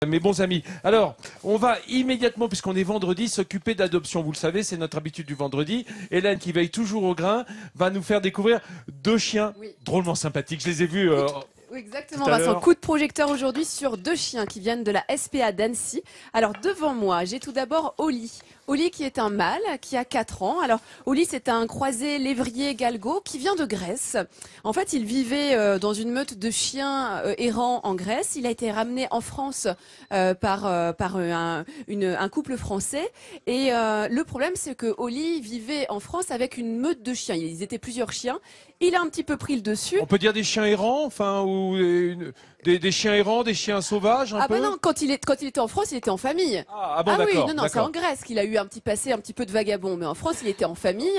Mes bons amis. Alors, on va immédiatement, puisqu'on est vendredi, s'occuper d'adoption. Vous le savez, c'est notre habitude du vendredi. Hélène, qui veille toujours au grain, va nous faire découvrir deux chiens drôlement sympathiques. Je les ai vus Oui, exactement, Vincent. Coup de projecteur aujourd'hui sur deux chiens qui viennent de la SPA d'Annecy. Alors, devant moi, j'ai tout d'abord Oli. Oli qui est un mâle, qui a 4 ans. Alors, Oli, c'est un croisé lévrier-galgo qui vient de Grèce. En fait, il vivait dans une meute de chiens errants en Grèce. Il a été ramené en France par un couple français. Et le problème, c'est que Oli vivait en France avec une meute de chiens. Ils étaient plusieurs chiens. Il a un petit peu pris le dessus. On peut dire des chiens errants, enfin, ou des chiens errants, des chiens sauvages, un peu. Ah bah non, quand il était en France, il était en famille. Ah bon, oui, d'accord. non, c'est en Grèce qu'il a eu un petit passé, un petit peu de vagabond. Mais en France, il était en famille.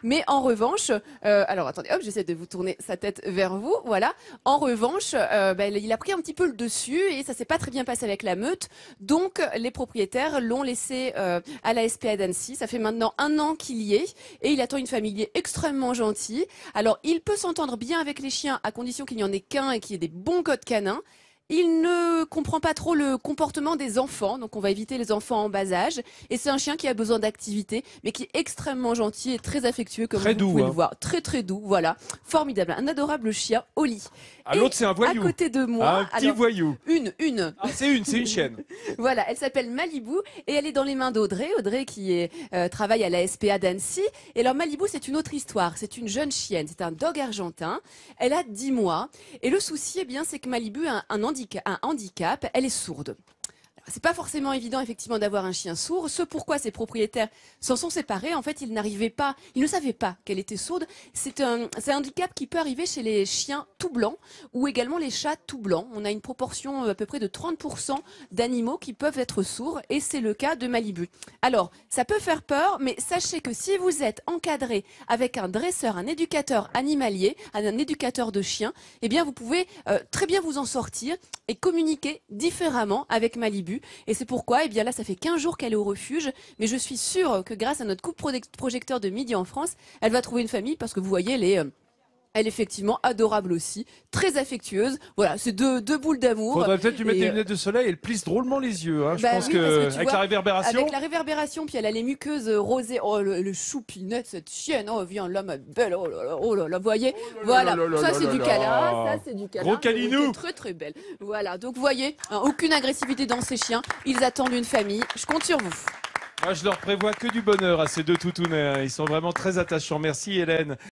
Mais en revanche, alors attendez, hop, j'essaie de vous tourner sa tête vers vous. Voilà. En revanche, il a pris un petit peu le dessus et ça s'est pas très bien passé avec la meute. Donc, les propriétaires l'ont laissé à la SPA d'Annecy. Ça fait maintenant 1 an qu'il y est et il attend une famille extrêmement gentille. Alors, il peut s'entendre bien avec les chiens à condition qu'il n'y en ait qu'un et qu'il y ait des bons codes canins. Il ne comprend pas trop le comportement des enfants, donc on va éviter les enfants en bas âge. Et c'est un chien qui a besoin d'activité, mais qui est extrêmement gentil et très affectueux, comme vous pouvez le voir. Très très doux, voilà. Formidable, un adorable chien, Oli. Ah, l'autre c'est un voyou. À côté de moi, un petit voyou. Une. Ah, c'est une chienne. Voilà, elle s'appelle Malibu et elle est dans les mains d'Audrey. Audrey qui travaille à la SPA d'Annecy. Et alors Malibu, c'est une autre histoire. C'est une jeune chienne, c'est un dog argentin. Elle a 10 mois. Et le souci, eh bien, c'est que Malibu a un handicap, elle est sourde. C'est pas forcément évident effectivement d'avoir un chien sourd. Ce pourquoi ses propriétaires s'en sont séparés. En fait, ils ne savaient pas qu'elle était sourde. C'est un handicap qui peut arriver chez les chiens tout blancs ou également les chats tout blancs. On a une proportion à peu près de 30% d'animaux qui peuvent être sourds et c'est le cas de Malibu. Alors, ça peut faire peur, mais sachez que si vous êtes encadré avec un dresseur, un éducateur animalier, un éducateur de chiens, eh bien vous pouvez très bien vous en sortir et communiquer différemment avec Malibu. Et c'est pourquoi, eh bien là, ça fait 15 jours qu'elle est au refuge, mais je suis sûre que grâce à notre coup de projecteur de Midi en France, elle va trouver une famille parce que vous voyez, elle est effectivement adorable aussi, très affectueuse. Voilà, c'est deux boules d'amour. Faudrait peut-être lui mettre des lunettes de soleil, elle plisse drôlement les yeux. Hein. Je pense que avec la réverbération. Avec la réverbération, puis elle a les muqueuses rosées. Oh, le choupinette, cette chienne. Oh, viens là, ma belle. Oh là là, voyez. Voilà, ça c'est du câlin, ça c'est du câlin. Gros câlinou. Très très belle. Voilà, donc vous voyez, aucune agressivité dans ces chiens. Ils attendent une famille. Je compte sur vous. Moi, je leur prévois que du bonheur à ces deux toutous. Ils sont vraiment très attachants. Merci Hélène.